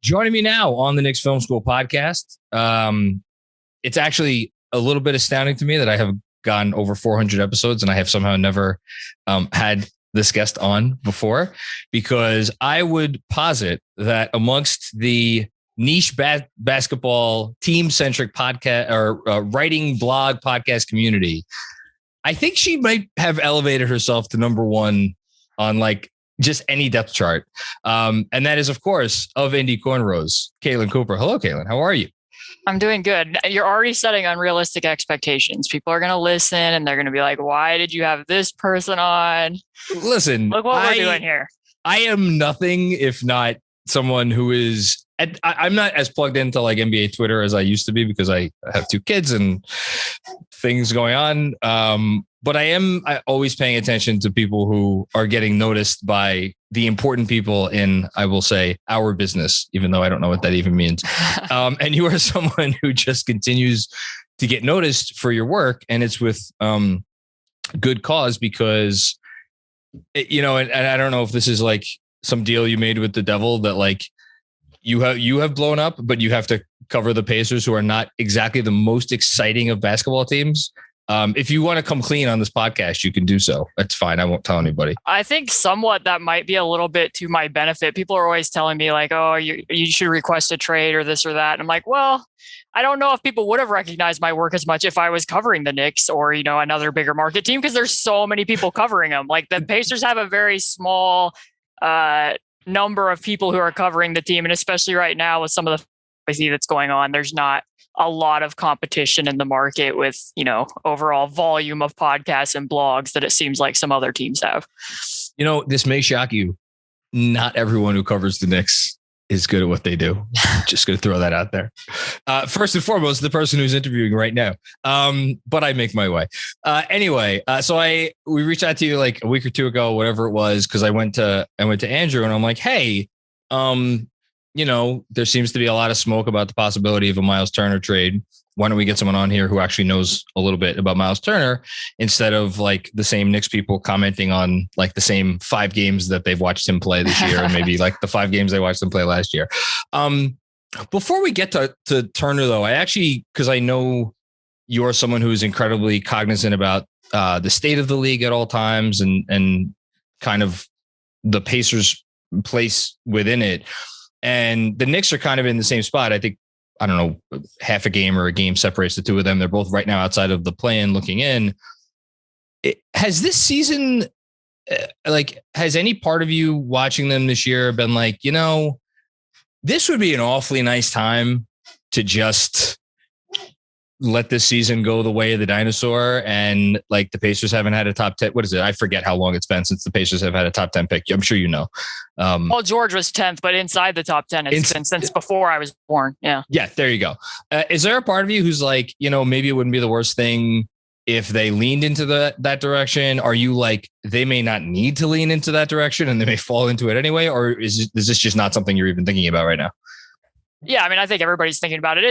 Joining me now on the Knicks Film School Podcast. It's actually a little bit astounding to me that I have gone over 400 episodes and I have somehow never had this guest on before, because I would posit that amongst the niche basketball team-centric podcast or writing blog podcast community, I think she might have elevated herself to number one on like just any depth chart. And that is, of course, of Indy Cornrows, Caitlin Cooper. Hello, Caitlin. How are you? I'm doing good. You're already setting unrealistic expectations. People are going to listen and they're going to be like, why did you have this person on? Listen, look what we're doing here. I am nothing if not someone who is, I'm not as plugged into like NBA Twitter as I used to be because I have two kids and things going on. But I always paying attention to people who are getting noticed by the important people in, I will say, our business, even though I don't know what that even means. And you are someone who just continues to get noticed for your work. And it's with good cause, because, and I don't know if this is like some deal you made with the devil that like you have blown up, but you have to cover the Pacers, who are not exactly the most exciting of basketball teams. If you want to come clean on this podcast, you can do so. That's fine. I won't tell anybody. I think somewhat that might be a little bit to my benefit. People are always telling me like, oh, you should request a trade or this or that. And I'm like, well, I don't know if people would have recognized my work as much if I was covering the Knicks or, another bigger market team, because there's so many people covering them. Like the Pacers have a very small number of people who are covering the team. And especially right now with some of the that's going on, there's not a lot of competition in the market with, overall volume of podcasts and blogs that it seems like some other teams have. This may shock you. Not everyone who covers the Knicks is good at what they do. Just going to throw that out there. First and foremost, the person who's interviewing right now. But I make my way. Anyway, so we reached out to you like a week or two ago, whatever it was, because I went to Andrew and I'm like, hey, there seems to be a lot of smoke about the possibility of a Miles Turner trade. Why don't we get someone on here who actually knows a little bit about Miles Turner, instead of like the same Knicks people commenting on like the same 5 games that they've watched him play this year, and maybe like the 5 games they watched him play last year. Before we get to Turner, though, because I know you're someone who's incredibly cognizant about the state of the league at all times and kind of the Pacers' place within it. And the Knicks are kind of in the same spot. I think, I don't know, half a game or a game separates the two of them. They're both right now outside of the play-in looking in. Has this season, has any part of you watching them this year been like, this would be an awfully nice time to just let this season go the way of the dinosaur, and like the Pacers haven't had a top 10. What is it? I forget how long it's been since the Pacers have had a top 10 pick. I'm sure you know. Well, George was 10th, but inside the top 10 it's been since before I was born. Yeah. Yeah. There you go. Is there a part of you who's like, maybe it wouldn't be the worst thing if they leaned into that direction? Are you like, they may not need to lean into that direction and they may fall into it anyway? Or is this just not something you're even thinking about right now? Yeah, I mean, I think everybody's thinking about it.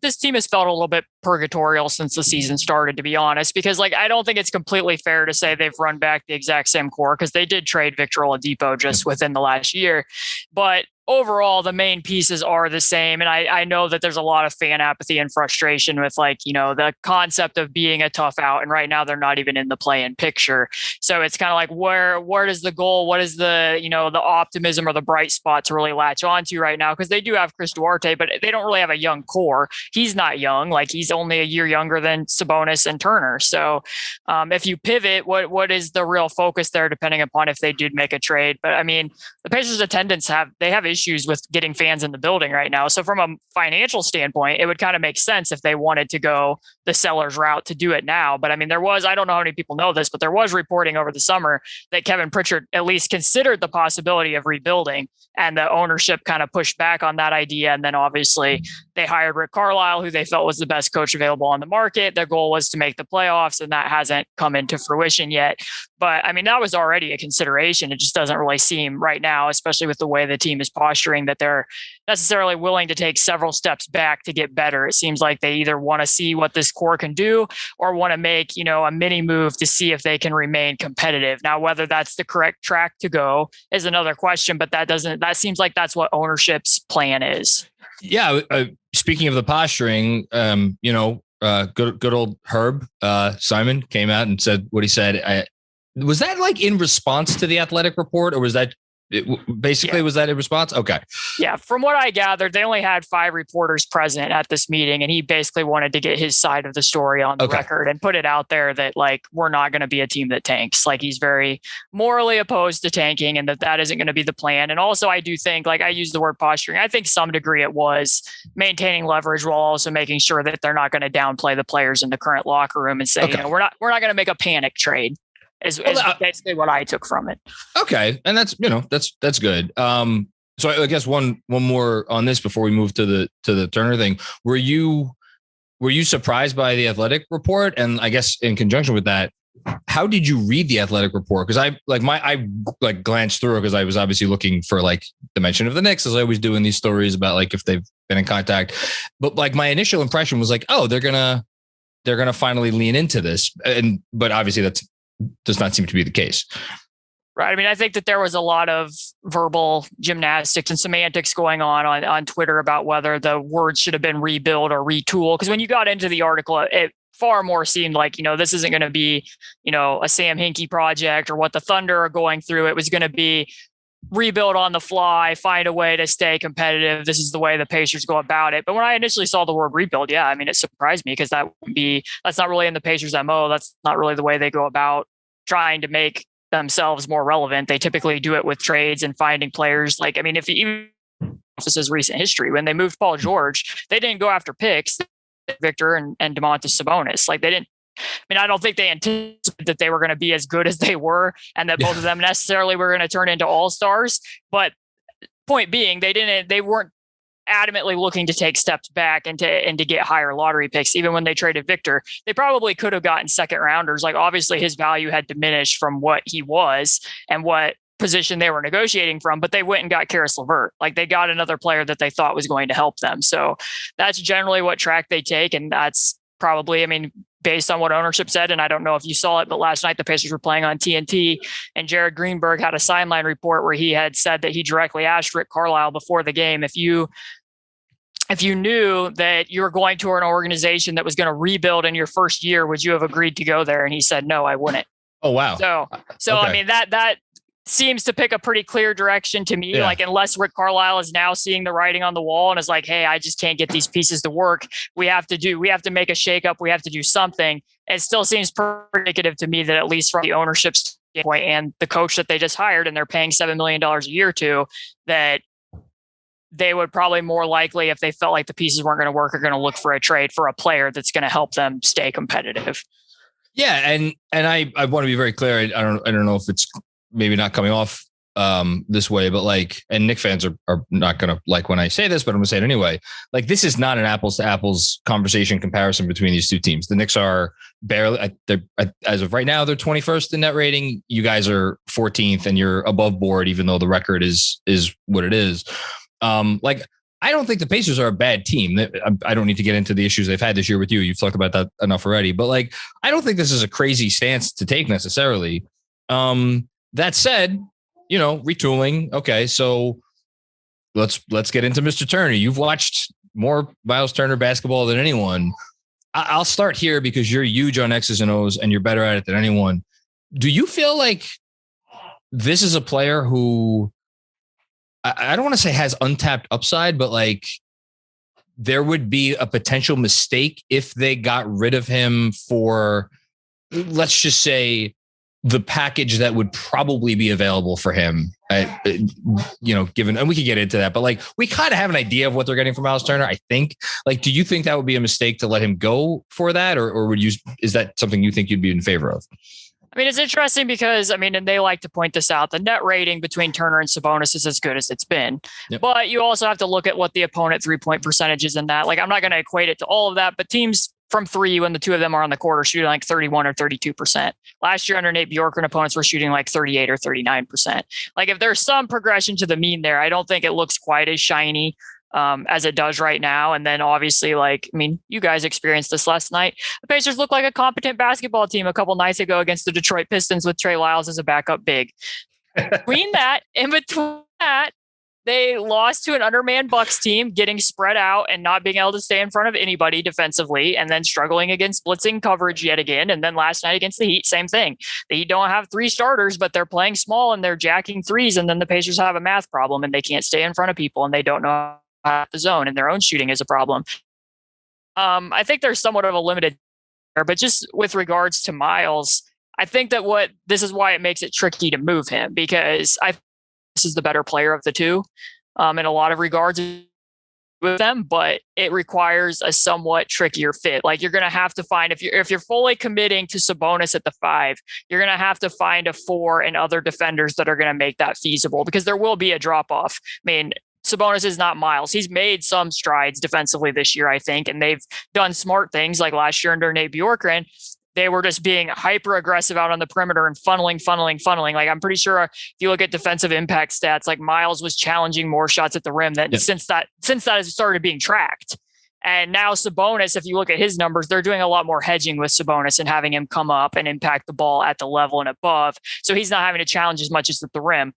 This team has felt a little bit purgatorial since the season started, to be honest, because I don't think it's completely fair to say they've run back the exact same core, because they did trade Victor Oladipo just within the last year. But overall, the main pieces are the same. And I know that there's a lot of fan apathy and frustration with the concept of being a tough out. And right now they're not even in the play-in picture. So it's kind of like, where does the goal, what is the optimism or the bright spot to really latch onto right now? Because they do have Chris Duarte, but they don't really have a young core. He's not young. Like he's only a year younger than Sabonis and Turner. So if you pivot, what is the real focus there, depending upon if they did make a trade? But I mean, the Pacers attendance have issues with getting fans in the building right now. So from a financial standpoint, it would kind of make sense if they wanted to go the seller's route to do it now. But I mean, I don't know how many people know this, but there was reporting over the summer that Kevin Pritchard at least considered the possibility of rebuilding, and the ownership kind of pushed back on that idea. And then obviously They hired Rick Carlisle, who they felt was the best coach available on the market. Their goal was to make the playoffs, and that hasn't come into fruition yet. But I mean, that was already a consideration. It just doesn't really seem right now, especially with the way the team is posturing, that they're necessarily willing to take several steps back to get better. It seems like they either want to see what this core can do or want to make, a mini move to see if they can remain competitive. Now, whether that's the correct track to go is another question, but that seems like that's what ownership's plan is. Yeah. Speaking of the posturing, good old Herb Simon came out and said what he said. Was that like in response to the Athletic report, or was that was that in response? Okay. Yeah. From what I gathered, they only had 5 reporters present at this meeting, and he basically wanted to get his side of the story on the record and put it out there that like, we're not going to be a team that tanks. Like, he's very morally opposed to tanking, and that isn't going to be the plan. And also, I do think, like, I use the word posturing. I think some degree it was maintaining leverage while also making sure that they're not going to downplay the players in the current locker room and say, we're not going to make a panic trade. Is basically what I took from it. Okay. And that's good. So I guess one more on this before we move to the Turner thing. Were you surprised by the Athletic report? And I guess in conjunction with that, how did you read the Athletic report? Because I glanced through it because I was obviously looking for like the mention of the Knicks, as I always do in these stories about like if they've been in contact. But like my initial impression was like, oh, they're gonna finally lean into this. But obviously that does not seem to be the case. Right. I mean, I think that there was a lot of verbal gymnastics and semantics going on Twitter about whether the words should have been rebuild or retool. Because when you got into the article, it far more seemed like, this isn't going to be, a Sam Hinkie project or what the Thunder are going through. It was going to be rebuild on the fly, find a way to stay competitive. This is the way the Pacers go about it. But when I initially saw the word rebuild, yeah, I mean, it surprised me because that's not really in the Pacers MO. That's not really the way they go about trying to make themselves more relevant. They typically do it with trades and finding players. Like, I mean, if you this is recent history, when they moved Paul George, they didn't go after picks, Victor and Domantas Sabonis. Like, they didn't. I mean, I don't think they anticipated that they were going to be as good as they were and that both of them necessarily were going to turn into all-stars. But point being, they weren't adamantly looking to take steps back and to get higher lottery picks. Even when they traded Victor, they probably could have gotten second rounders. Like, obviously his value had diminished from what he was and what position they were negotiating from, but they went and got Karis LeVert. Like, they got another player that they thought was going to help them. So that's generally what track they take. And that's probably, I mean, based on what ownership said, and I don't know if you saw it, but last night the Pacers were playing on TNT, and Jared Greenberg had a sideline report where he had said that he directly asked Rick Carlisle before the game, if you knew that you were going to an organization that was going to rebuild in your first year, would you have agreed to go there? And he said, no, I wouldn't. Oh, wow. So okay. I mean, that seems to pick a pretty clear direction to me. Yeah. Like, unless Rick Carlisle is now seeing the writing on the wall and is like, hey, I just can't get these pieces to work. We have to make a shakeup. We have to do something. It still seems indicative to me that, at least from the ownership standpoint and the coach that they just hired and they're paying $7 million a year to, that they would probably more likely, if they felt like the pieces weren't going to work, are going to look for a trade for a player that's going to help them stay competitive. Yeah. And I want to be very clear. I don't know if it's maybe not coming off this way, but like, and Knicks fans are not going to like when I say this, but I'm going to say it anyway. Like, this is not an apples to apples conversation comparison between these two teams. The Knicks are barely, as of right now, they're 21st in net rating. You guys are 14th and you're above board, even though the record is what it is. Like, I don't think the Pacers are a bad team. I don't need to get into the issues they've had this year with you. You've talked about that enough already, but like, I don't think this is a crazy stance to take necessarily. That said, retooling. Okay. So let's get into Mr. Turner. You've watched more Miles Turner basketball than anyone. I'll start here because you're huge on X's and O's and you're better at it than anyone. Do you feel like this is a player who, I don't want to say has untapped upside, but like, there would be a potential mistake if they got rid of him for, let's just say, the package that would probably be available for him, given, and we could get into that, but like, we kind of have an idea of what they're getting from Miles Turner, I think. Like, do you think that would be a mistake to let him go for that? Or is that something you think you'd be in favor of? I I mean, it's interesting because, I mean, and they like to point this out, the net rating between Turner and Sabonis is as good as it's been. Yep. But you also have to look at what the opponent 3-point percentage is in that. Like, I'm not going to equate it to all of that, but teams from three, when the two of them are on the court, are shooting like 31 or 32%. Last year under Nate Bjorkgren, opponents were shooting like 38 or 39%. Like, if there's some progression to the mean there, I don't think it looks quite as shiny as it does right now. And then obviously, like, I mean, you guys experienced this last night. The Pacers look like a competent basketball team a couple nights ago against the Detroit Pistons with Trey Lyles as a backup big. In between that, they lost to an undermanned Bucks team, getting spread out and not being able to stay in front of anybody defensively, and then struggling against blitzing coverage yet again. And then last night against the Heat, same thing. The Heat don't have three starters, but they're playing small and they're jacking threes. And then the Pacers have a math problem and they can't stay in front of people and they don't know the zone, and their own shooting is a problem. I think there's somewhat of a limited there, but just with regards to Miles, I think that this is why it makes it tricky to move him, because this is the better player of the two in a lot of regards with them, but it requires a somewhat trickier fit. Like, you're going to have to find, if you're fully committing to Sabonis at the 5, you're going to have to find a 4 and other defenders that are going to make that feasible, because there will be a drop off. I mean, Sabonis is not Miles. He's made some strides defensively this year, I think, and they've done smart things. Like last year under Nate Bjorkgren, they were just being hyper aggressive out on the perimeter and funneling. Like, I'm pretty sure if you look at defensive impact stats, like Miles was challenging more shots at the rim than since that has started being tracked. And now Sabonis, if you look at his numbers, they're doing a lot more hedging with Sabonis and having him come up and impact the ball at the level and above. So he's not having to challenge as much as at the rim.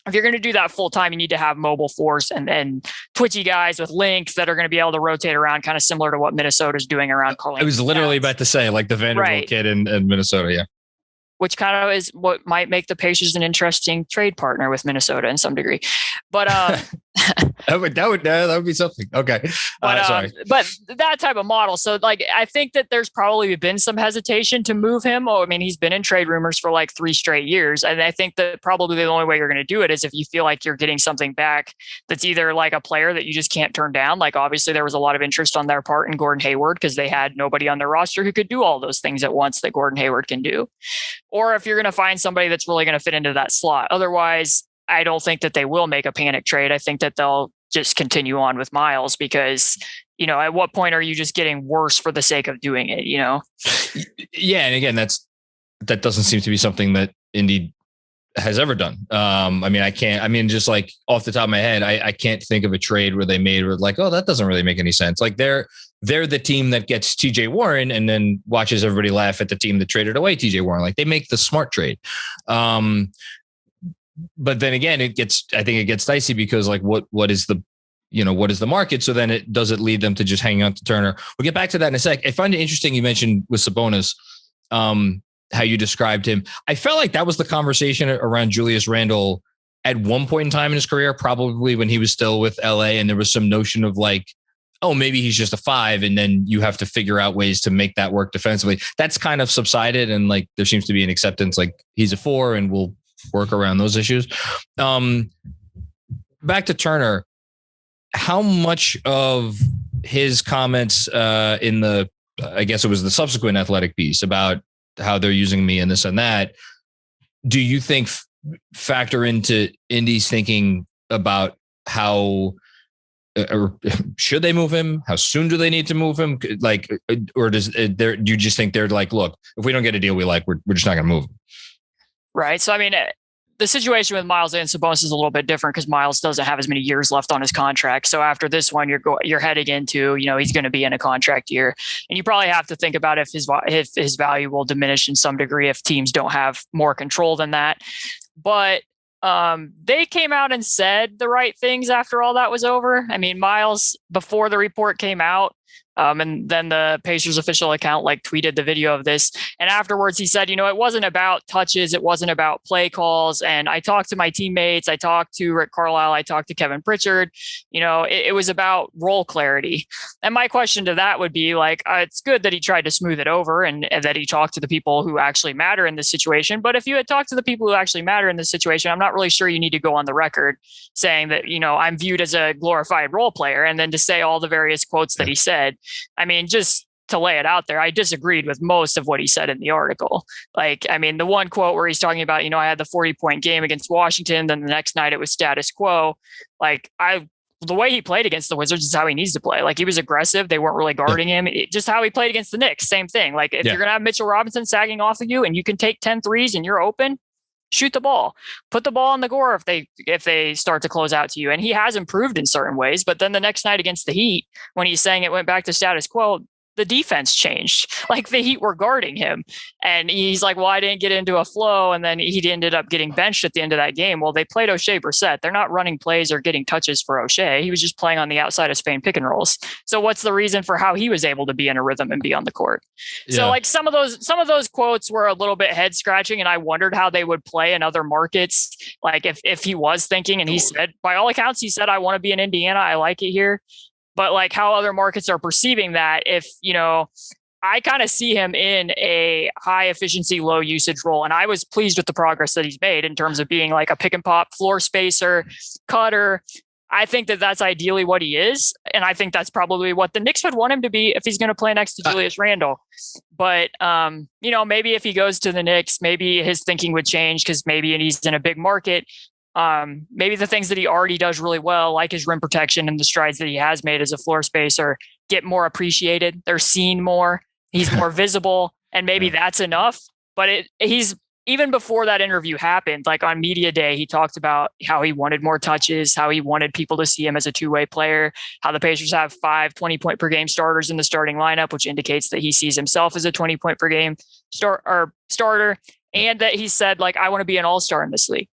If you're going to do that full time, you need to have mobile force and twitchy guys with length that are going to be able to rotate around, kind of similar to what Minnesota's doing around Carl. I was literally about to say, like the Vanderbilt kid in Minnesota. Yeah. Which kind of is what might make the Pacers an interesting trade partner with Minnesota in some degree. But that would be something. Okay. Sorry. But that type of model. So, like, I think that there's probably been some hesitation to move him. I mean, he's been in trade rumors for like 3 straight years. And I think that probably the only way you're going to do it is if you feel like you're getting something back that's either like a player that you just can't turn down. Like, obviously there was a lot of interest on their part in Gordon Hayward because they had nobody on their roster who could do all those things at once that Gordon Hayward can do. Or if you're going to find somebody that's really going to fit into that slot. Otherwise, I don't think that they will make a panic trade. I think that they'll just continue on with Miles because, you know, at what point are you just getting worse for the sake of doing it, you know? Yeah. And again, that doesn't seem to be something that Indy has ever done. Just like off the top of my head, I can't think of a trade where they made where like, oh, that doesn't really make any sense. Like they're the team that gets TJ Warren and then watches everybody laugh at the team that traded away TJ Warren. Like they make the smart trade. But then again, I think it gets dicey because like what is the market? So then does it lead them to just hanging on to Turner? We'll get back to that in a sec. I find it interesting. You mentioned with Sabonis, how you described him. I felt like that was the conversation around Julius Randle at one point in time in his career, probably when he was still with LA. And there was some notion of like, oh, maybe he's just a 5. And then you have to figure out ways to make that work defensively. That's kind of subsided. And like, there seems to be an acceptance, like he's a 4 and we'll work around those issues. Back to Turner, how much of his comments I guess it was the subsequent Athletic piece about how they're using me and this and that, do you think factor into Indy's thinking about how should they move him? How soon do they need to move him? Like, or do you just think they're like, look, if we don't get a deal we like, we're just not going to move him? Right. So, I mean, the situation with Miles and Sabonis is a little bit different because Miles doesn't have as many years left on his contract. So after this one, you're heading into, you know, he's going to be in a contract year, and you probably have to think about if his value will diminish in some degree if teams don't have more control than that. But they came out and said the right things after all that was over. I mean, Miles, before the report came out, and then the Pacers official account like tweeted the video of this. And afterwards he said, you know, it wasn't about touches. It wasn't about play calls. And I talked to my teammates. I talked to Rick Carlisle. I talked to Kevin Pritchard. You know, it was about role clarity. And my question to that would be like, it's good that he tried to smooth it over and that he talked to the people who actually matter in this situation. But if you had talked to the people who actually matter in this situation, I'm not really sure you need to go on the record saying that, you know, I'm viewed as a glorified role player. And then to say all the various quotes that he said. I mean, just to lay it out there, I disagreed with most of what he said in the article. Like, I mean, the one quote where he's talking about, I had the 40-point game against Washington, then the next night it was status quo. Like, the way he played against the Wizards is how he needs to play. Like, he was aggressive. They weren't really guarding him. Just how he played against the Knicks, same thing. Like, if you're going to have Mitchell Robinson sagging off of you and you can take 10 threes and you're open, shoot the ball, put the ball on the gore if they start to close out to you. And he has improved in certain ways, but then the next night against the Heat, when he's saying it went back to status quo, the defense changed. Like, the Heat were guarding him, and he's like, well, I didn't get into a flow. And then he ended up getting benched at the end of that game. Well, they played O'Shea Brissett. They're not running plays or getting touches for O'Shea. He was just playing on the outside of Spain pick and rolls. So what's the reason for how he was able to be in a rhythm and be on the court? Yeah. So like some of those quotes were a little bit head scratching, and I wondered how they would play in other markets. Like if he was thinking, and he said, by all accounts, he said, I want to be in Indiana. I like it here. But like how other markets are perceiving that, if, I kind of see him in a high efficiency, low usage role. And I was pleased with the progress that he's made in terms of being like a pick and pop floor spacer, cutter. I think that that's ideally what he is. And I think that's probably what the Knicks would want him to be if he's going to play next to Julius Randle. But, maybe if he goes to the Knicks, maybe his thinking would change, because maybe he's in a big market. Maybe the things that he already does really well, like his rim protection and the strides that he has made as a floor spacer, get more appreciated. They're seen more. He's more visible, and maybe that's enough. But he's even before that interview happened, like on media day, he talked about how he wanted more touches, how he wanted people to see him as a two-way player, how the Pacers have 5 20-point per game starters in the starting lineup, which indicates that he sees himself as a 20-point per game starter. And that he said, like, I want to be an all-star in this league.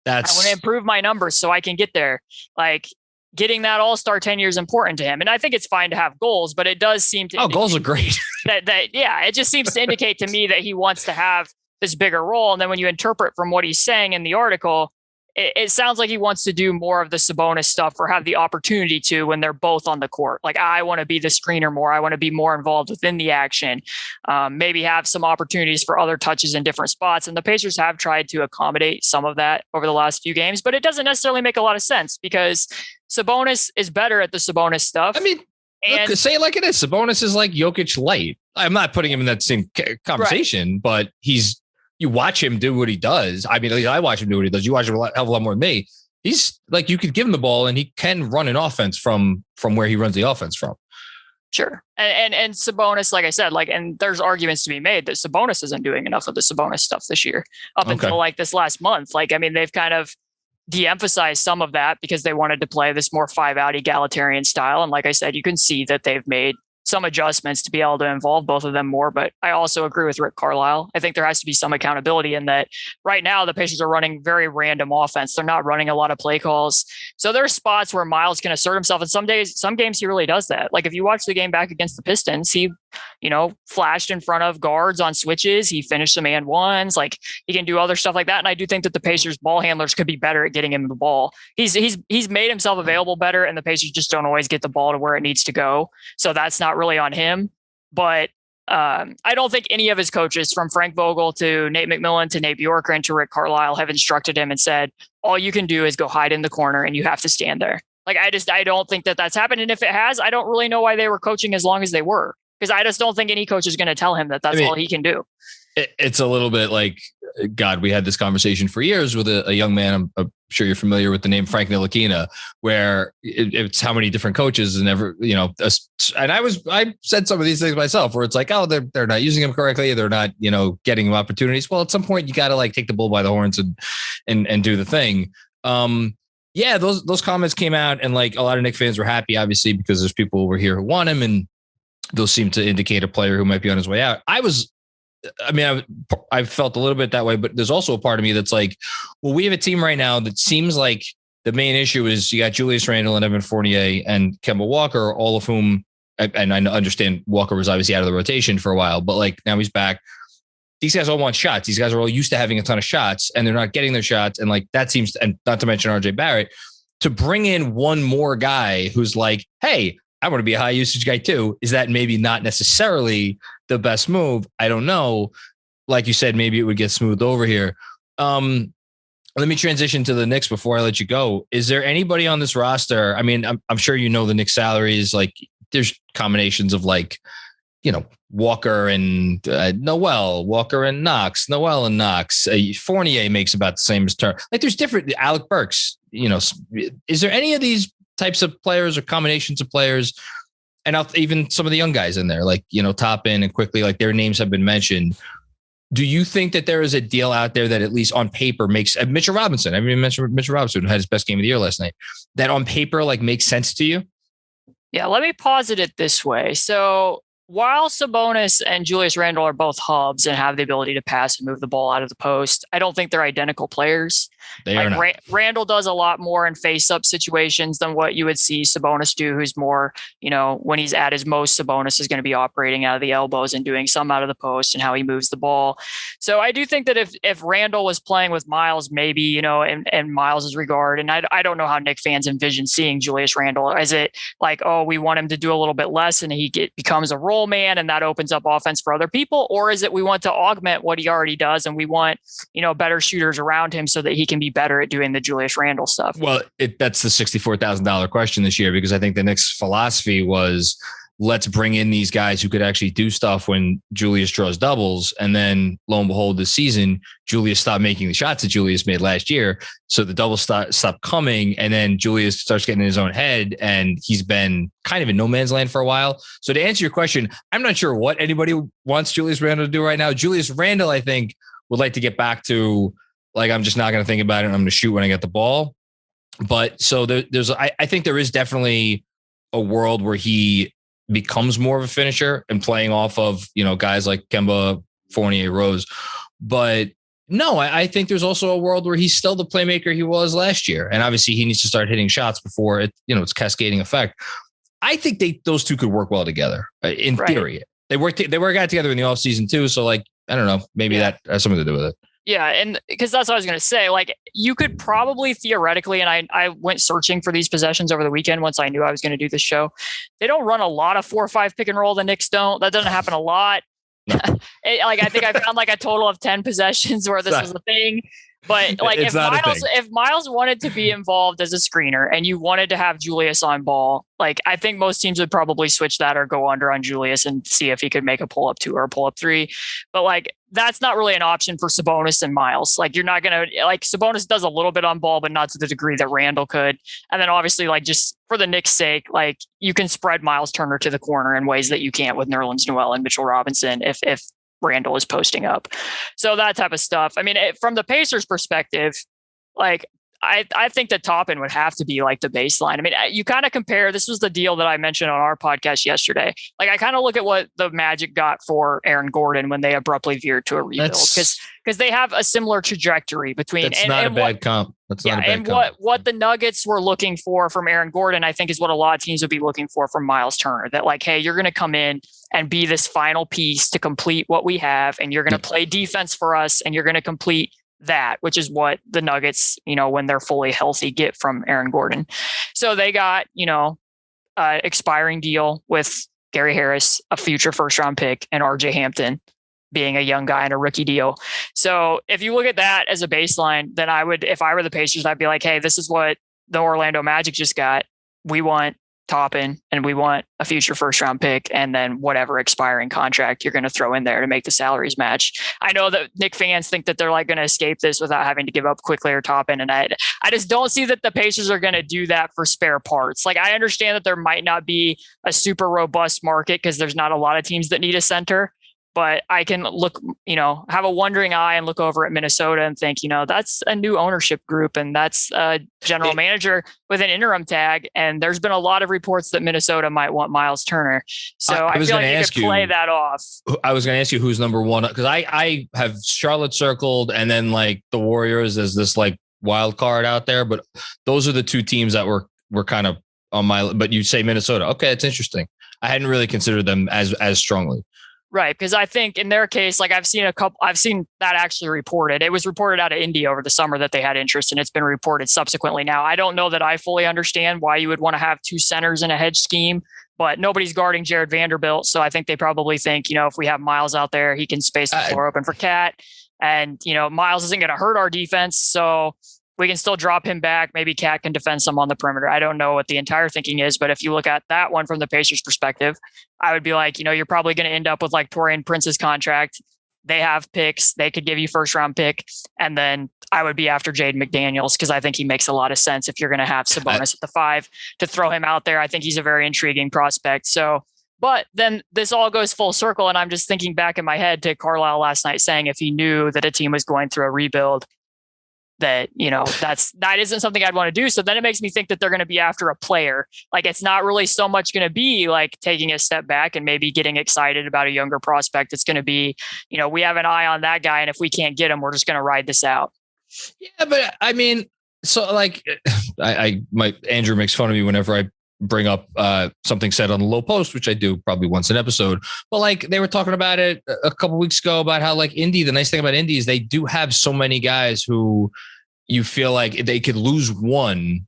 I want to improve my numbers so I can get there. Like, getting that all-star tenure is important to him. And I think it's fine to have goals, but it does seem to goals are great. it just seems to indicate to me that he wants to have this bigger role. And then when you interpret from what he's saying in the article, it sounds like he wants to do more of the Sabonis stuff, or have the opportunity to, when they're both on the court. Like, I want to be the screener more. I want to be more involved within the action. Maybe have some opportunities for other touches in different spots. And the Pacers have tried to accommodate some of that over the last few games, but it doesn't necessarily make a lot of sense, because Sabonis is better at the Sabonis stuff. I mean, look, say it like it is. Sabonis is like Jokic light. I'm not putting him in that same conversation, but you watch him do what he does. I mean, at least I watch him do what he does. You watch him a hell of a lot more than me. He's like, you could give him the ball and he can run an offense from where he runs the offense from. Sure. And Sabonis, like I said, and there's arguments to be made that Sabonis isn't doing enough of the Sabonis stuff this year until like this last month. Like, I mean, they've kind of de-emphasized some of that because they wanted to play this more 5-out egalitarian style. And like I said, you can see that they've made some adjustments to be able to involve both of them more. But I also agree with Rick Carlisle. I think there has to be some accountability in that. Right now, the Pacers are running very random offense. They're not running a lot of play calls. So there are spots where Miles can assert himself. And some games he really does that. Like if you watch the game back against the Pistons, he, flashed in front of guards on switches. He finished some and ones. Like he can do other stuff like that. And I do think that the Pacers ball handlers could be better at getting him the ball. He's made himself available better, and the Pacers just don't always get the ball to where it needs to go. So that's not really on him. But I don't think any of his coaches, from Frank Vogel to Nate McMillan to Nate Bjorkgren to Rick Carlisle, have instructed him and said, all you can do is go hide in the corner and you have to stand there. Like, I don't think that that's happened. And if it has, I don't really know why they were coaching as long as they were, because I just don't think any coach is going to tell him that that's all he can do. It's a little bit like, God, we had this conversation for years with a young man. I'm sure you're familiar with the name Frank Ntilikina, where it's how many different coaches and and I said some of these things myself, where it's like, oh, they're not using him correctly. They're not, getting him opportunities. Well, at some point you got to take the bull by the horns and do the thing. Yeah, those comments came out, and a lot of Knicks fans were happy, obviously, because there's people over here who want him, and those seem to indicate a player who might be on his way out. I felt a little bit that way, but there's also a part of me that's like, well, we have a team right now that seems like the main issue is you got Julius Randle and Evan Fournier and Kemba Walker, all of whom, and I understand Walker was obviously out of the rotation for a while, but now he's back. These guys all want shots. These guys are all used to having a ton of shots, and they're not getting their shots. And that seems to, and not to mention RJ Barrett, to bring in one more guy who's like, hey, I want to be a high usage guy too. Is that maybe not necessarily the best move? I don't know. Like you said, maybe it would get smoothed over here. Let me transition to the Knicks before I let you go. Is there anybody on this roster? I mean, I'm sure the Knicks salaries, there's combinations of Walker and Walker and Knox, Noel and Knox. Fournier makes about the same as Turner. Like there's different Alec Burks. Is there any of these types of players or combinations of players? And even some of the young guys in there, like, Toppin and Quickly, like their names have been mentioned. Do you think that there is a deal out there that at least on paper makes Mitchell Robinson? I mean, Mitchell Robinson who had his best game of the year last night. That on paper, like makes sense to you? Yeah, let me posit it this way. So while Sabonis and Julius Randle are both hubs and have the ability to pass and move the ball out of the post, I don't think they're identical players. They are not. Randle does a lot more in face-up situations than what you would see Sabonis do, who's more, when he's at his most, Sabonis is going to be operating out of the elbows and doing some out of the post and how he moves the ball. So I do think that if Randle was playing with Miles, maybe, in Miles's regard, and I don't know how Knicks fans envision seeing Julius Randle. Is it like, oh, we want him to do a little bit less and he becomes a role man and that opens up offense for other people? Or is it we want to augment what he already does and we want, better shooters around him so that he can be better at doing the Julius Randle stuff? Well, that's the $64,000 question this year, because I think the Knicks' philosophy was, let's bring in these guys who could actually do stuff when Julius draws doubles. And then lo and behold, this season, Julius stopped making the shots that Julius made last year. So the doubles stopped coming. And then Julius starts getting in his own head and he's been kind of in no man's land for a while. So to answer your question, I'm not sure what anybody wants Julius Randle to do right now. Julius Randle, I think, would like to get back to, like, I'm just not going to think about it. I'm going to shoot when I get the ball. But so I think there is definitely a world where he becomes more of a finisher and playing off of, guys like Kemba, Fournier, Rose. But no, I think there's also a world where he's still the playmaker he was last year. And obviously he needs to start hitting shots before it's cascading effect. I think those two could work well together in theory. They work out together in the off season too. So like, I don't know, maybe that has something to do with it. Yeah. And because that's what I was going to say, like you could probably theoretically, and I went searching for these possessions over the weekend once I knew I was going to do this show. They don't run a lot of 4 or 5 pick and roll. The Knicks don't. That doesn't happen a lot. No. I think I found like a total of 10 possessions where this was a thing. But like if Miles wanted to be involved as a screener and you wanted to have Julius on ball, like I think most teams would probably switch that or go under on Julius and see if he could make a pull up 2 or a pull up 3. But like that's not really an option for Sabonis and Miles. Like you're not going to like Sabonis does a little bit on ball, but not to the degree that Randle could. And then obviously like just for the Knicks' sake, like you can spread Miles Turner to the corner in ways that you can't with Nerlens Noel and Mitchell Robinson if Randle is posting up. So that type of stuff. I mean, from the Pacers perspective, like I think that Toppin would have to be like the baseline. I mean, you kind of compare, this was the deal that I mentioned on our podcast yesterday. Like I kind of look at what the Magic got for Aaron Gordon when they abruptly veered to a rebuild because they have a similar trajectory between. That's not a bad comp. That's not a bad comp. What the Nuggets were looking for from Aaron Gordon, I think is what a lot of teams would be looking for from Miles Turner. That like, hey, you're going to come in and be this final piece to complete what we have. And you're going to play defense for us and you're going to complete that, which is what the Nuggets, when they're fully healthy, get from Aaron Gordon. So they got, expiring deal with Gary Harris, a future first round pick, and RJ Hampton being a young guy in a rookie deal. So if you look at that as a baseline, then I would, if I were the Pacers, I'd be like, hey, this is what the Orlando Magic just got. We want Toppin and we want a future first round pick and then whatever expiring contract you're going to throw in there to make the salaries match. I know that Knicks fans think that they're like going to escape this without having to give up Quickly or Toppin. And I just don't see that the Pacers are going to do that for spare parts. Like I understand that there might not be a super robust market because there's not a lot of teams that need a center. But I can look, have a wondering eye and look over at Minnesota and think, that's a new ownership group and that's a general manager with an interim tag. And there's been a lot of reports that Minnesota might want Miles Turner. So I feel like you could play that off. I was going to ask you who's number one, because I have Charlotte circled and then like the Warriors as this like wild card out there. But those are the two teams that were kind of on my, but you say Minnesota. Okay, it's interesting. I hadn't really considered them as strongly. Right. Because I think in their case, like I've seen that actually reported. It was reported out of Indy over the summer that they had interest and it's been reported subsequently. Now, I don't know that I fully understand why you would want to have 2 centers in a hedge scheme, but nobody's guarding Jared Vanderbilt. So I think they probably think, if we have Miles out there, he can space the floor open for Cat. And, Miles isn't going to hurt our defense. So we can still drop him back. Maybe Cat can defend some on the perimeter. I don't know what the entire thinking is, but if you look at that one from the Pacers perspective, I would be like, you're probably going to end up with like Taurean Prince's contract. They have picks. They could give you first round pick. And then I would be after Jaden McDaniels because I think he makes a lot of sense if you're going to have Sabonis at the 5 to throw him out there. I think he's a very intriguing prospect. So, but then this all goes full circle. And I'm just thinking back in my head to Carlisle last night saying if he knew that a team was going through a rebuild, that, that isn't something I'd want to do. So then it makes me think that they're going to be after a player. Like it's not really so much going to be like taking a step back and maybe getting excited about a younger prospect. It's going to be, we have an eye on that guy. And if we can't get him, we're just going to ride this out. Yeah. But I mean, so like Andrew makes fun of me whenever I bring up something said on the Low Post, which I do probably once an episode, but like they were talking about it a couple weeks ago about how like Indy, the nice thing about Indy is they do have so many guys who you feel like they could lose one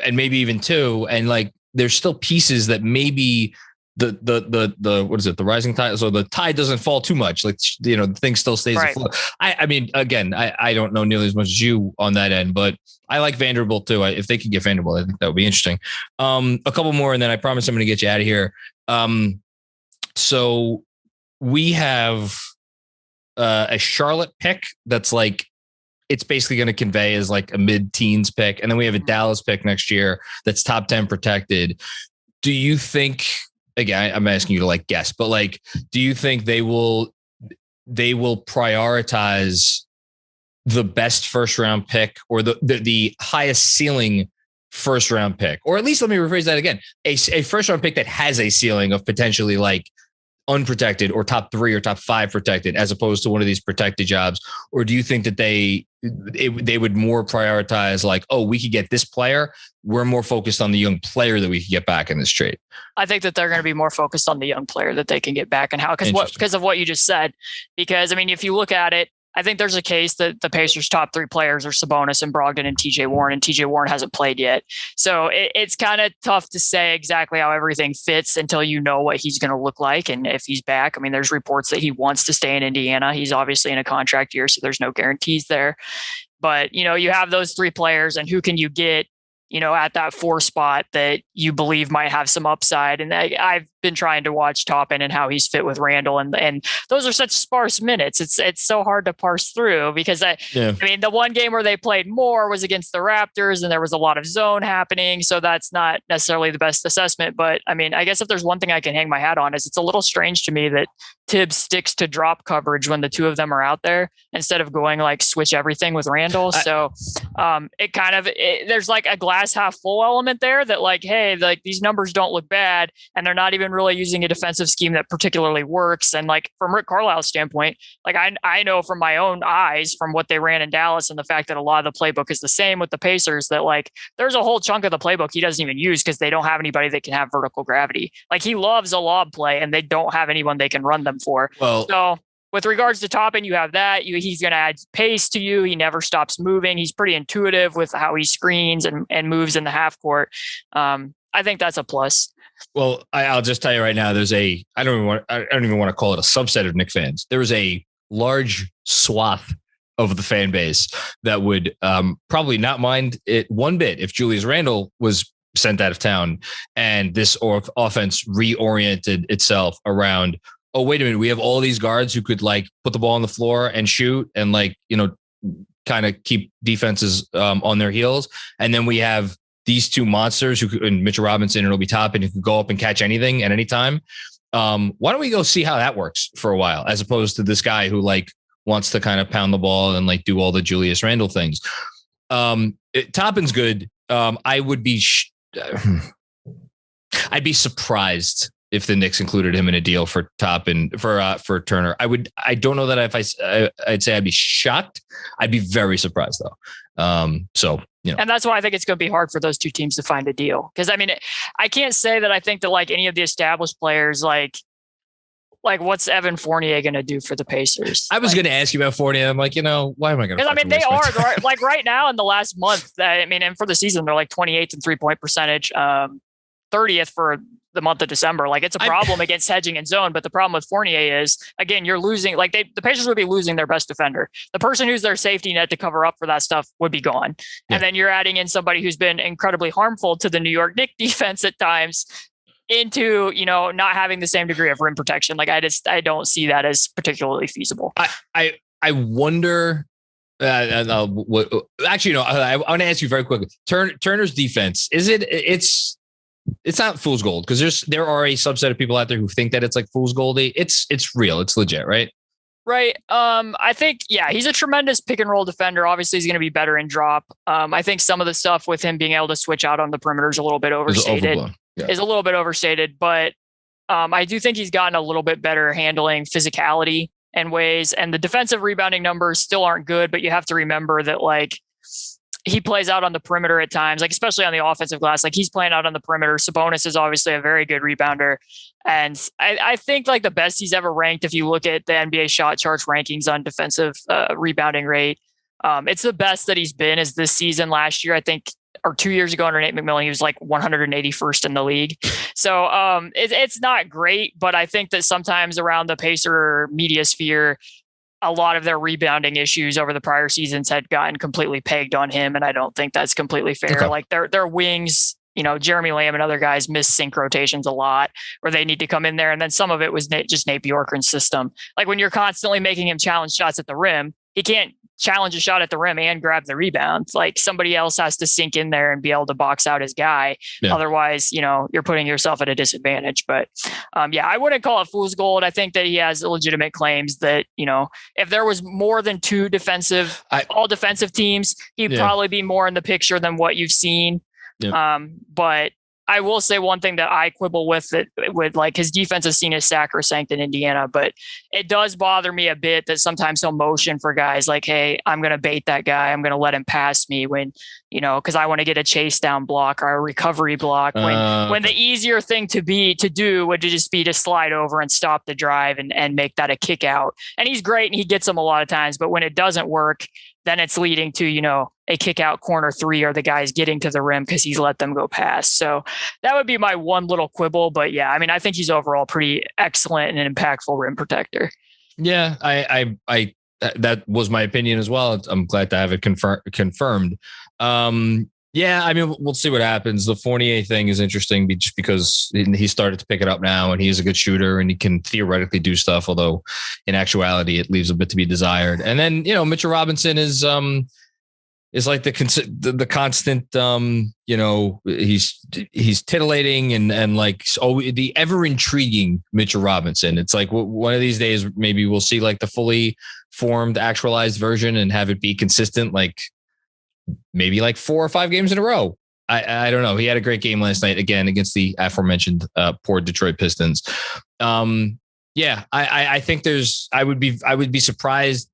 and maybe even two. And like, there's still pieces that maybe the what is it? The rising tide. So the tide doesn't fall too much. Like, the thing still stays afloat. I mean, again, I don't know nearly as much as you on that end, but I like Vanderbilt too. If they could get Vanderbilt, I think that would be interesting. A couple more, and then I promise I'm going to get you out of here. So we have a Charlotte pick that's like, it's basically going to convey as like a mid-teens pick. And then we have a Dallas pick next year that's top 10 protected. Do you think, again, I'm asking you to like guess, but like, do you think they will prioritize the best first round pick or the highest ceiling first round pick? Or at least let me rephrase that again, a first round pick that has a ceiling of potentially like unprotected or top 3 or top 5 protected, as opposed to one of these protected jobs? Or do you think that they would more prioritize like, oh, we could get this player. We're more focused on the young player that we could get back in this trade? I think that they're going to be more focused on the young player that they can get back and how, because of what you just said. Because I mean, if you look at it, I think there's a case that the Pacers' top 3 players are Sabonis and Brogdon and TJ Warren, and TJ Warren hasn't played yet. So it's kind of tough to say exactly how everything fits until you know what he's going to look like. And if he's back, I mean, there's reports that he wants to stay in Indiana. He's obviously in a contract year, so there's no guarantees there. But, you have those 3 players, and who can you get, at that 4 spot that you believe might have some upside. And I've been trying to watch Toppin and how he's fit with Randall. And those are such sparse minutes. It's so hard to parse through because I mean, the one game where they played more was against the Raptors and there was a lot of zone happening. So that's not necessarily the best assessment. But I mean, I guess if there's one thing I can hang my hat on is it's a little strange to me that Tibbs sticks to drop coverage when the 2 of them are out there instead of going like switch everything with Randall. So there's like a glass half full element there that like, hey, like these numbers don't look bad and they're not even really using a defensive scheme that particularly works. And like from Rick Carlisle's standpoint, like I know from my own eyes from what they ran in Dallas and the fact that a lot of the playbook is the same with the Pacers, that like there's a whole chunk of the playbook he doesn't even use because they don't have anybody that can have vertical gravity. Like he loves a lob play and they don't have anyone they can run them for. Well, so with regards to Toppin, you have that. He's going to add pace to you. He never stops moving. He's pretty intuitive with how he screens and moves in the half court. I think that's a plus. Well, I'll just tell you right now, there's I don't even want to call it a subset of Knicks fans. There is a large swath of the fan base that would probably not mind it one bit if Julius Randle was sent out of town and this offense reoriented itself around, oh, wait a minute, we have all these guards who could like put the ball on the floor and shoot and like, kind of keep defenses on their heels. And then we have these 2 monsters and Mitchell Robinson and Obi Toppin who could go up and catch anything at any time. Why don't we go see how that works for a while, as opposed to this guy who like wants to kind of pound the ball and like do all the Julius Randle things. Toppin's good. I would be, I'd be surprised if the Knicks included him in a deal for Toppin for Turner. I don't know that I'd say I'd be shocked. I'd be very surprised though. And that's why I think it's going to be hard for those 2 teams to find a deal. Cause I mean, I can't say that I think that like any of the established players, like what's Evan Fournier going to do for the Pacers? I was going to ask you about Fournier. I'm like, why am I going to? I mean, they are like right now in the last month. I mean, and for the season, they're like 28th in 3-point percentage. 30th for the month of December. Like, it's a problem against hedging and zone. But the problem with Fournier is, again, you're losing, like the Pacers would be losing their best defender. The person who's their safety net to cover up for that stuff would be gone. Yeah. And then you're adding in somebody who's been incredibly harmful to the New York Knicks defense at times into, not having the same degree of rim protection. Like, I don't see that as particularly feasible. I wonder. Actually, no. I want to ask you very quickly. Turner's defense, it's not fool's gold, because there are a subset of people out there who think that it's like fool's goldy. It's real. It's legit, right? Right. I think, he's a tremendous pick and roll defender. Obviously, he's going to be better in drop. I think some of the stuff with him being able to switch out on the perimeter is a little bit overstated. Is a little bit overstated, but I do think he's gotten a little bit better handling physicality and ways, and the defensive rebounding numbers still aren't good, but you have to remember that, like, he plays out on the perimeter at times, like, especially on the offensive glass. Like, he's playing out on the perimeter. Sabonis is obviously a very good rebounder. And I think, like, the best he's ever ranked, if you look at the NBA shot charts rankings on defensive rebounding rate, it's the best that he's been is this season. Last year, I think, or 2 years ago under Nate McMillan, he was like 181st in the league. So it's not great, but I think that sometimes around the Pacer media sphere, a lot of their rebounding issues over the prior seasons had gotten completely pegged on him. And I don't think that's completely fair. Okay. Like, their wings, Jeremy Lamb and other guys miss sync rotations a lot where they need to come in there. And then some of it was just Nate Bjorkgren's system. Like, when you're constantly making him challenge shots at the rim, he can't challenge a shot at the rim and grab the rebound. Like, somebody else has to sink in there and be able to box out his guy. Yeah. Otherwise, you're putting yourself at a disadvantage. But I wouldn't call it fool's gold. I think that he has legitimate claims that, if there was more than two all defensive teams, he'd probably be more in the picture than what you've seen. Yeah. But I will say one thing that I quibble with like, his defense is seen as sacrosanct in Indiana, but it does bother me a bit that sometimes he'll motion for guys like, hey, I'm going to bait that guy. I'm going to let him pass me when, cause I want to get a chase down block or a recovery block when the easier thing to do would just be to slide over and stop the drive and make that a kick out. And he's great and he gets them a lot of times, but when it doesn't work, then it's leading to, a kick out corner three or the guys getting to the rim because he's let them go past. So that would be my one little quibble. But I think he's overall pretty excellent and an impactful rim protector. Yeah, I that was my opinion as well. I'm glad to have it confirmed. We'll see what happens. The Fournier thing is interesting just because he started to pick it up now and he's a good shooter and he can theoretically do stuff, although in actuality it leaves a bit to be desired. And then, Mitchell Robinson is like the constant, he's titillating and like, the ever intriguing Mitchell Robinson. It's like one of these days, maybe we'll see like the fully formed actualized version and have it be consistent, like maybe like 4 or 5 games in a row. I don't know. He had a great game last night again against the aforementioned poor Detroit Pistons. I think I would be surprised,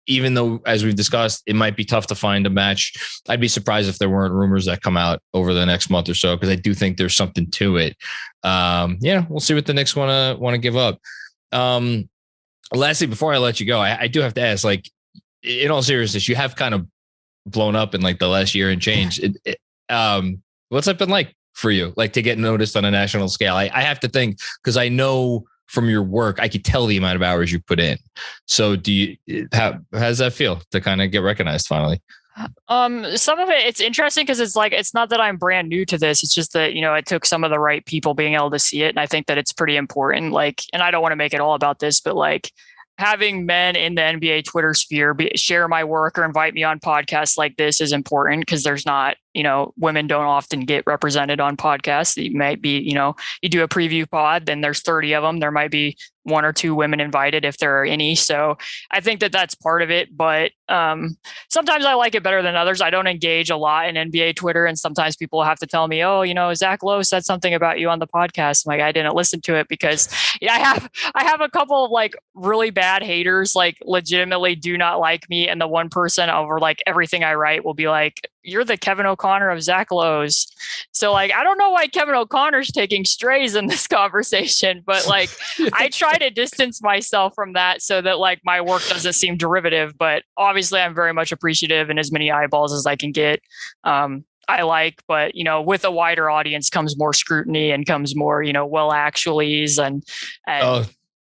even though, as we've discussed, it might be tough to find a match. I'd be surprised if there weren't rumors that come out over the next month or so, because I do think there's something to it. We'll see what the Knicks want to give up. Lastly, before I let you go, I do have to ask, like, in all seriousness, you have kind of blown up in like the last year and change. What's that been like for you? Like, to get noticed on a national scale? I have to think, because I know from your work, I could tell the amount of hours you put in. So how does that feel to kind of get recognized finally? Some of it's interesting because it's like, it's not that I'm brand new to this. It's just that, it took some of the right people being able to see it. And I think that it's pretty important. Like, and I don't want to make it all about this, but like, having men in the NBA Twitter sphere share my work or invite me on podcasts like this is important, because there's not, women don't often get represented on podcasts. You might be, you do a preview pod, then there's 30 of them. There might be 1 or 2 women invited if there are any. So I think that that's part of it. But sometimes I like it better than others. I don't engage a lot in NBA Twitter. And sometimes people have to tell me, oh, Zach Lowe said something about you on the podcast. I'm like, I didn't listen to it because I have a couple of like really bad haters, like legitimately do not like me. And the one person over like everything I write will be like, you're the Kevin O'Connor of Zach Lowe's. So like, I don't know why Kevin O'Connor's taking strays in this conversation, but like, I try to distance myself from that so that like my work doesn't seem derivative, but obviously I'm very much appreciative and as many eyeballs as I can get. I like, but with a wider audience comes more scrutiny and comes more, well actuallys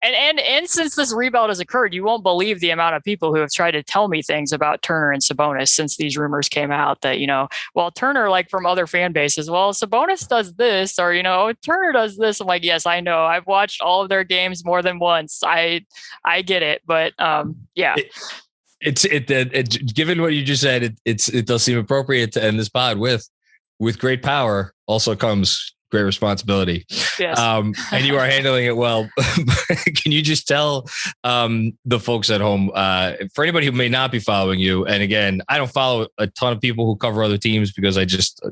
and since this rebuild has occurred, you won't believe the amount of people who have tried to tell me things about Turner and Sabonis since these rumors came out that, well, Turner, like from other fan bases, well, Sabonis does this, or, Turner does this. I'm like, yes, I know. I've watched all of their games more than once. I get it. But yeah. Given what you just said, it does seem appropriate to end this pod with great power also comes great responsibility. Yes. And you are handling it well. Can you just tell the folks at home, for anybody who may not be following you, and again, I don't follow a ton of people who cover other teams because I just,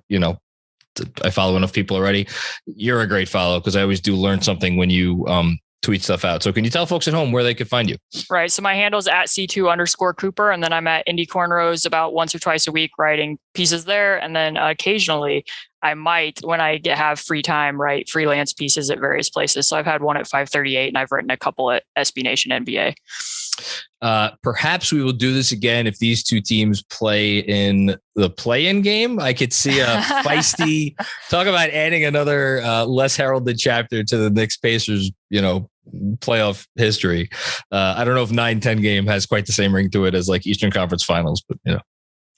I follow enough people already. You're a great follow because I always do learn something when you tweet stuff out. So can you tell folks at home where they could find you? Right. So my handle is at C2_Cooper. And then I'm at Indy Cornrows about once or twice a week writing pieces there. And then occasionally I might, when I have free time, write freelance pieces at various places. So I've had one at 538 and I've written a couple at SB Nation NBA. Perhaps we will do this again if these two teams play in the play-in game. I could see a feisty talk about adding another less heralded chapter to the Knicks Pacers, playoff history. I don't know if 9-10 game has quite the same ring to it as like Eastern Conference Finals, but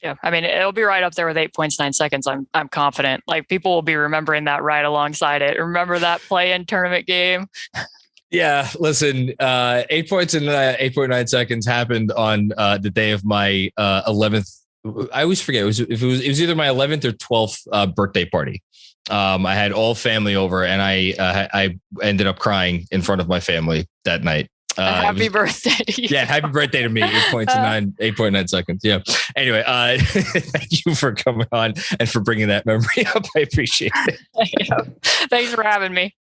Yeah, I mean, it'll be right up there with 8 points, 9 seconds. I'm confident. Like people will be remembering that right alongside it. Remember that play-in tournament game? Yeah, listen, 8 points in 8.9 seconds happened on the day of my 11th. I always forget it was either my 11th or 12th birthday party. I had all family over, and I ended up crying in front of my family that night. Happy birthday to you. Yeah, happy birthday to me. 8 points in 8.9 seconds. Yeah. Anyway, thank you for coming on and for bringing that memory up. I appreciate it. Thanks for having me.